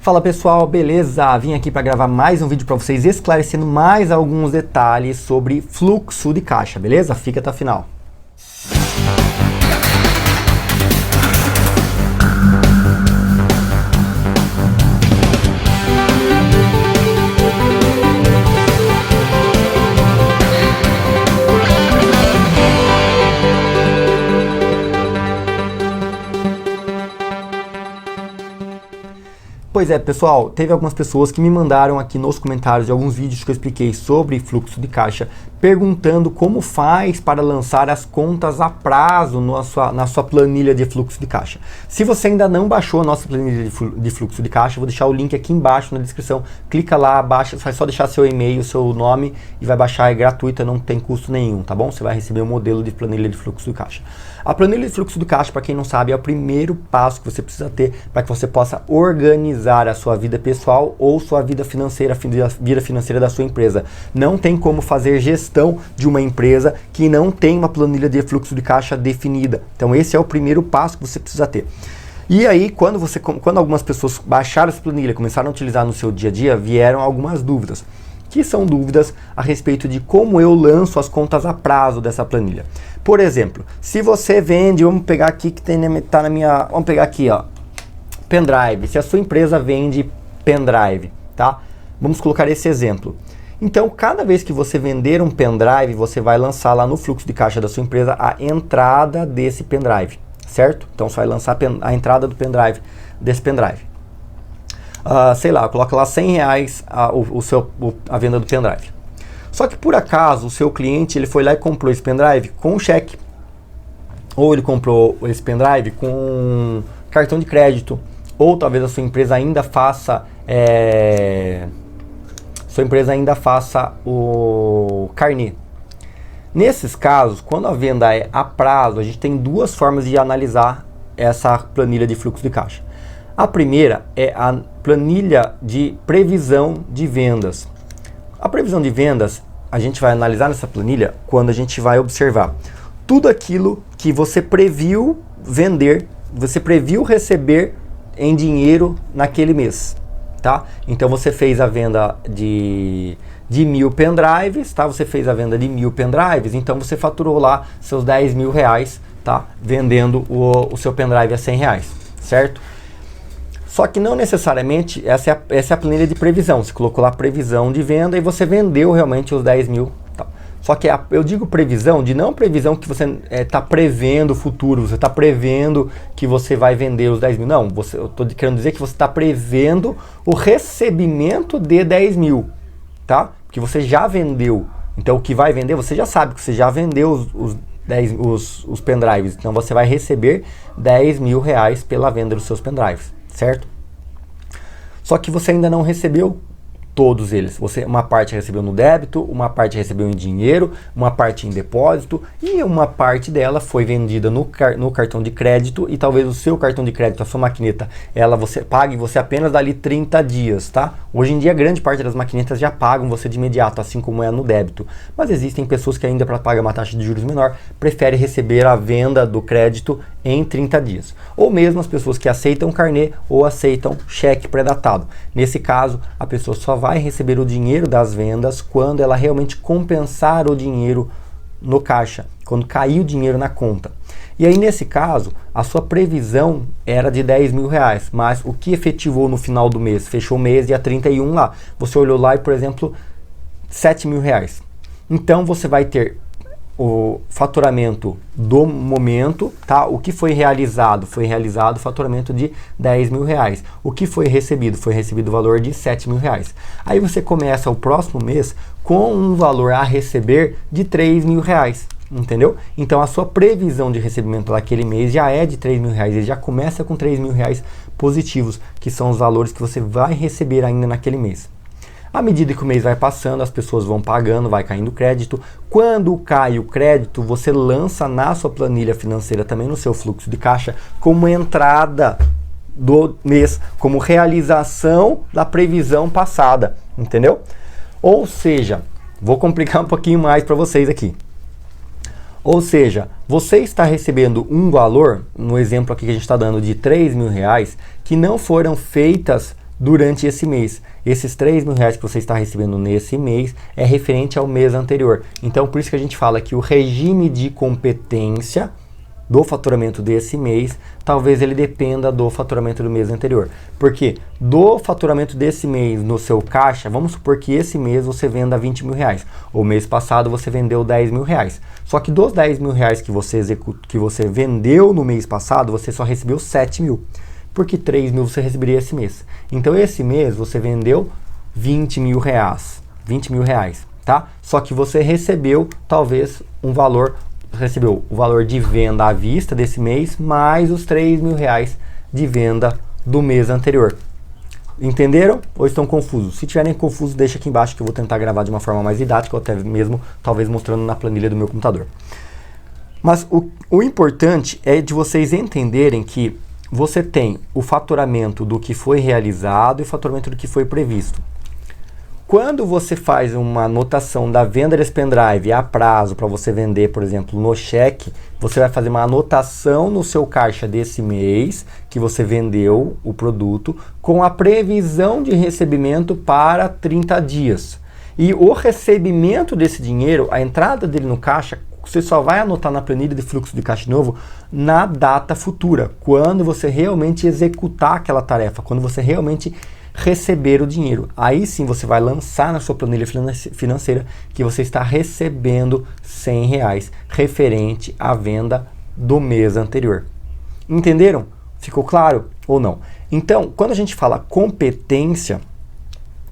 Fala pessoal, beleza? Vim aqui para gravar mais um vídeo para vocês esclarecendo mais alguns detalhes sobre fluxo de caixa, beleza? Fica até o final. Pois é, pessoal, teve algumas pessoas que me mandaram aqui nos comentários de alguns vídeos que eu expliquei sobre fluxo de caixa, perguntando como faz para lançar as contas a prazo na sua planilha de fluxo de caixa. Se você ainda não baixou a nossa planilha de fluxo de caixa, eu vou deixar o link aqui embaixo na descrição. Clica lá, baixa, vai só deixar seu e-mail, seu nome e vai baixar, é gratuita, não tem custo nenhum, tá bom? Você vai receber o modelo de planilha de fluxo de caixa. A planilha de fluxo de caixa, para quem não sabe, é o primeiro passo que você precisa ter para que você possa organizar a sua vida pessoal ou sua vida financeira, a vida financeira da sua empresa. Não tem como fazer gestão de uma empresa que não tem uma planilha de fluxo de caixa definida. Então esse é o primeiro passo que você precisa ter. E aí, quando algumas pessoas baixaram essa planilha e começaram a utilizar no seu dia a dia, vieram algumas dúvidas, que são dúvidas a respeito de como eu lanço as contas a prazo dessa planilha. Por exemplo, se você vende, vamos pegar aqui que tá na minha, vamos pegar aqui, ó, pendrive. Se a sua empresa vende pendrive, tá? Vamos colocar esse exemplo. Então, cada vez que você vender um pendrive, você vai lançar lá no fluxo de caixa da sua empresa a entrada desse pendrive, certo? Então, você vai lançar a entrada do pendrive, desse pendrive. Sei lá, coloca lá R$100 a venda do pendrive. Só que por acaso o seu cliente ele foi lá e comprou esse pendrive com cheque, ou ele comprou esse pendrive com cartão de crédito, ou talvez a sua empresa ainda faça o carnê. Nesses casos, quando a venda é a prazo, a gente tem duas formas de analisar essa planilha de fluxo de caixa. A primeira é a planilha de previsão de vendas. A previsão de vendas, a gente vai analisar nessa planilha quando a gente vai observar tudo aquilo que você previu vender, você previu receber em dinheiro naquele mês, tá? Então você fez a venda de 1.000 pendrives, tá? Você fez a venda de 1.000 pendrives, então você faturou lá seus R$10.000, tá? Vendendo o seu pendrive a R$100, certo? Só que não necessariamente essa é a planilha de previsão. Você colocou lá previsão de venda e você vendeu realmente os 10.000. Tá. Só que eu digo previsão, de não previsão que você está prevendo o futuro, você está prevendo que você vai vender os 10.000. Não, eu estou querendo dizer que você está prevendo o recebimento de 10.000, tá? Que você já vendeu. Então o que vai vender, você já sabe que você já vendeu os pendrives. Então você vai receber R$10.000 pela venda dos seus pendrives. Certo? Só que você ainda não recebeu todos eles. Uma parte recebeu no débito, uma parte recebeu em dinheiro, uma parte em depósito e uma parte dela foi vendida no cartão de crédito e talvez o seu cartão de crédito, a sua maquineta, você pague você apenas dali 30 dias, tá? Hoje em dia, grande parte das maquinetas já pagam você de imediato, assim como é no débito. Mas existem pessoas que ainda para pagar uma taxa de juros menor, preferem receber a venda do crédito em 30 dias. Ou mesmo as pessoas que aceitam carnê ou aceitam cheque pré-datado. Nesse caso, a pessoa só vai receber o dinheiro das vendas quando ela realmente compensar o dinheiro no caixa, quando cair o dinheiro na conta. E aí, nesse caso, a sua previsão era de R$10.000, mas o que efetivou no final do mês? Fechou o mês dia 31 lá. Você olhou lá e, por exemplo, R$7.000. Então, você vai ter o faturamento do momento, tá? O que foi realizado o faturamento de R$10.000. O que foi recebido o valor de R$7.000. Aí você começa o próximo mês com um valor a receber de R$3.000, entendeu? Então a sua previsão de recebimento daquele mês já é de R$3.000, ele já começa com R$3.000 positivos, que são os valores que você vai receber ainda naquele mês. À medida que o mês vai passando, as pessoas vão pagando, vai caindo o crédito. Quando cai o crédito, você lança na sua planilha financeira, também no seu fluxo de caixa, como entrada do mês, como realização da previsão passada, entendeu? Ou seja, vou complicar um pouquinho mais para vocês aqui. Ou seja, você está recebendo um valor, no exemplo aqui que a gente está dando de R$3.000, que não foram feitas durante esse mês. Esses R$3.000 que você está recebendo nesse mês é referente ao mês anterior. Então, por isso que a gente fala que o regime de competência do faturamento desse mês, talvez ele dependa do faturamento do mês anterior. Porque do faturamento desse mês no seu caixa, vamos supor que esse mês você venda R$20.000. O mês passado você vendeu R$10.000. Só que dos R$10.000 que você vendeu no mês passado, você só recebeu R$7.000. Porque R$3.000 você receberia esse mês. Então esse mês você vendeu R$20.000. R$20.000, tá? Só que você recebeu talvez recebeu o valor de venda à vista desse mês, mais os R$3.000 de venda do mês anterior. Entenderam? Ou estão confusos? Se tiverem confusos, deixa aqui embaixo que eu vou tentar gravar de uma forma mais didática, ou até mesmo, talvez mostrando na planilha do meu computador. Mas o importante é de vocês entenderem que você tem o faturamento do que foi realizado e o faturamento do que foi previsto. Quando você faz uma anotação da venda desse pendrive a prazo para você vender, por exemplo, no cheque, você vai fazer uma anotação no seu caixa desse mês que você vendeu o produto com a previsão de recebimento para 30 dias. E o recebimento desse dinheiro, a entrada dele no caixa, você só vai anotar na planilha de fluxo de caixa de novo na data futura, quando você realmente executar aquela tarefa, quando você realmente receber o dinheiro. Aí sim você vai lançar na sua planilha financeira que você está recebendo R$100 referente à venda do mês anterior. Entenderam? Ficou claro ou não? Então, quando a gente fala competência,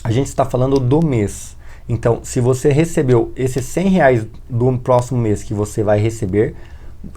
a gente está falando do mês. Então, se você recebeu esses R$100 do próximo mês que você vai receber,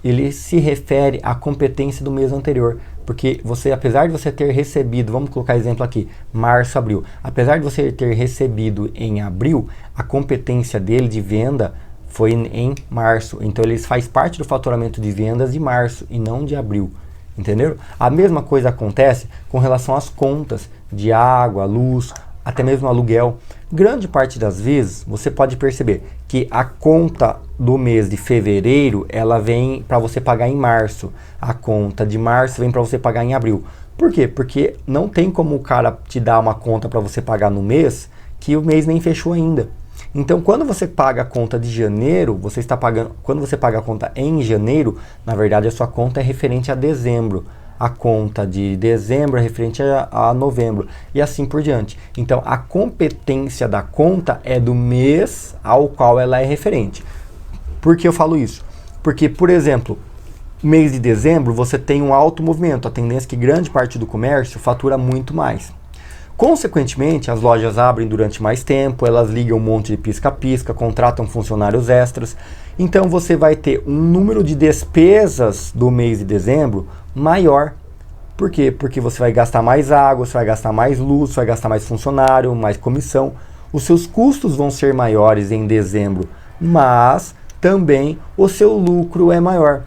ele se refere à competência do mês anterior. Porque você, apesar de você ter recebido, vamos colocar exemplo aqui, março, abril. Apesar de você ter recebido em abril, a competência dele de venda foi em março. Então, ele faz parte do faturamento de vendas de março e não de abril. Entenderam? A mesma coisa acontece com relação às contas de água, luz, até mesmo aluguel. Grande parte das vezes, você pode perceber que a conta do mês de fevereiro, ela vem para você pagar em março. A conta de março vem para você pagar em abril. Por quê? Porque não tem como o cara te dar uma conta para você pagar no mês que o mês nem fechou ainda. Então, quando você paga a conta de janeiro, você está pagando. Quando você paga a conta em janeiro, na verdade a sua conta é referente a dezembro. A conta de dezembro é referente a novembro e assim por diante. Então, a competência da conta é do mês ao qual ela é referente. Por que eu falo isso? Porque, por exemplo, mês de dezembro você tem um alto movimento, a tendência é que grande parte do comércio fatura muito mais. Consequentemente, as lojas abrem durante mais tempo, elas ligam um monte de pisca-pisca, contratam funcionários extras. Então, você vai ter um número de despesas do mês de dezembro maior. Por quê? Porque você vai gastar mais água, você vai gastar mais luz, você vai gastar mais funcionário, mais comissão. Os seus custos vão ser maiores em dezembro, mas também o seu lucro é maior.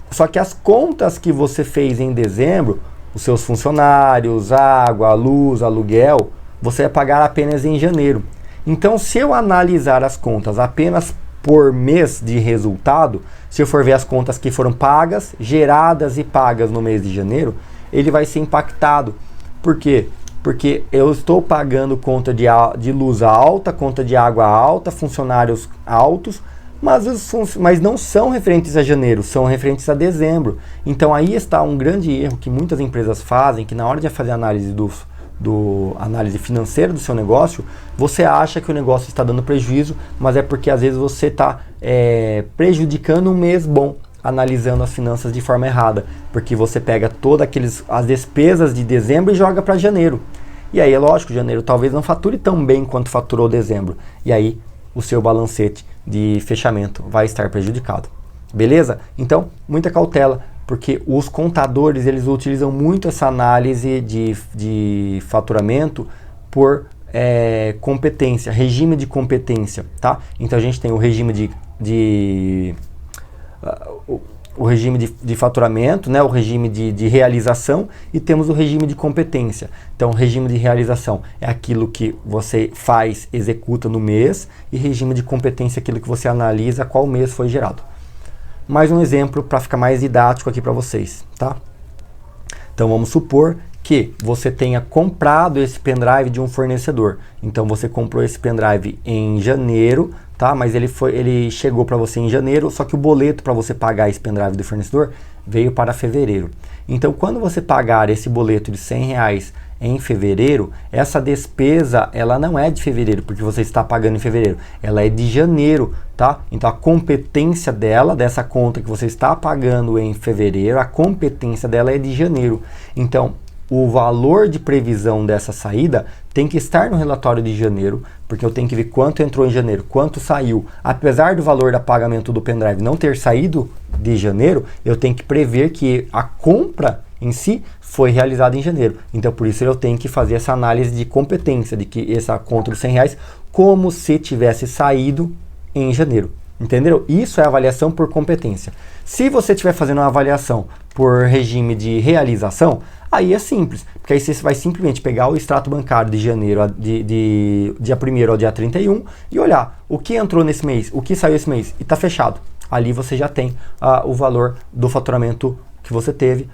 Só que as contas que você fez em dezembro, os seus funcionários, água, luz, aluguel, você vai pagar apenas em janeiro. Então, se eu analisar as contas apenas por mês de resultado, se eu for ver as contas que foram pagas, geradas e pagas no mês de janeiro, ele vai ser impactado. Por quê? Porque eu estou pagando conta de luz alta, conta de água alta, funcionários altos, mas não são referentes a janeiro, são referentes a dezembro. Então aí está um grande erro que muitas empresas fazem, que na hora de fazer a análise análise financeira do seu negócio, você acha que o negócio está dando prejuízo, mas é porque às vezes você está prejudicando um mês bom, analisando as finanças de forma errada, porque você pega todas as despesas de dezembro e joga para janeiro. E aí é lógico, janeiro talvez não fature tão bem quanto faturou dezembro. E aí o seu balancete de fechamento vai estar prejudicado. Beleza? Então, muita cautela, porque os contadores eles utilizam muito essa análise de faturamento por competência, regime de competência, tá? Então a gente tem o regime o regime de faturamento, né, o regime de realização, e temos o regime de competência. Então, o regime de realização é aquilo que você faz, executa no mês, e regime de competência é aquilo que você analisa qual mês foi gerado. Mais um exemplo para ficar mais didático aqui para vocês, tá? Então, vamos supor que você tenha comprado esse pendrive de um fornecedor. Então você comprou esse pendrive em janeiro, tá? Mas ele chegou para você em janeiro, só que o boleto para você pagar esse pendrive do fornecedor veio para fevereiro. Então quando você pagar esse boleto de R$100 em fevereiro, essa despesa ela não é de fevereiro, porque você está pagando em fevereiro, ela é de janeiro, tá? Então a competência dela, dessa conta que você está pagando em fevereiro, a competência dela é de janeiro. Então o valor de previsão dessa saída tem que estar no relatório de janeiro, porque eu tenho que ver quanto entrou em janeiro, quanto saiu. Apesar do valor do pagamento do pendrive não ter saído de janeiro, eu tenho que prever que a compra em si foi realizada em janeiro. Então, por isso eu tenho que fazer essa análise de competência, de que essa conta dos R$100 como se tivesse saído em janeiro. Entenderam? Isso é avaliação por competência. Se você estiver fazendo uma avaliação por regime de realização, aí é simples, porque aí você vai simplesmente pegar o extrato bancário de janeiro, de dia 1º ao dia 31 e olhar o que entrou nesse mês, o que saiu esse mês e está fechado. Ali você já tem o valor do faturamento que você teve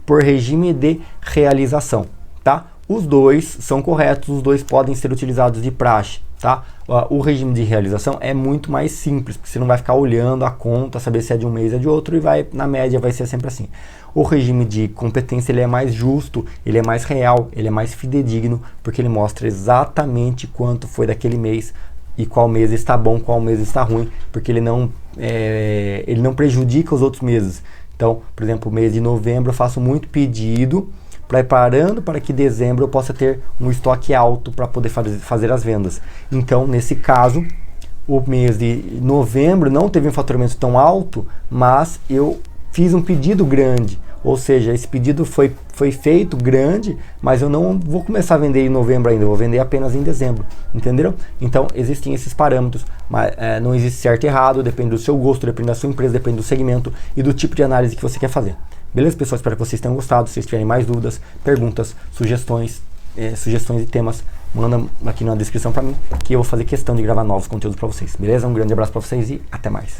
por regime de realização, tá? Os dois são corretos, os dois podem ser utilizados de praxe, tá? O regime de realização é muito mais simples, porque você não vai ficar olhando a conta, saber se é de um mês ou de outro, e na média vai ser sempre assim. O regime de competência ele é mais justo, ele é mais real, ele é mais fidedigno, porque ele mostra exatamente quanto foi daquele mês e qual mês está bom, qual mês está ruim, porque ele não prejudica os outros meses. Então, por exemplo, o mês de novembro eu faço muito pedido, preparando para que dezembro eu possa ter um estoque alto para poder fazer as vendas. Então, nesse caso, o mês de novembro não teve um faturamento tão alto, mas eu fiz um pedido grande. Ou seja, esse pedido foi feito grande, mas eu não vou começar a vender em novembro ainda, eu vou vender apenas em dezembro, entenderam? Então, existem esses parâmetros, mas não existe certo e errado, depende do seu gosto, depende da sua empresa, depende do segmento e do tipo de análise que você quer fazer. Beleza, pessoal? Espero que vocês tenham gostado. Se vocês tiverem mais dúvidas, perguntas, sugestões de temas, manda aqui na descrição para mim, que eu vou fazer questão de gravar novos conteúdos para vocês. Beleza? Um grande abraço para vocês e até mais.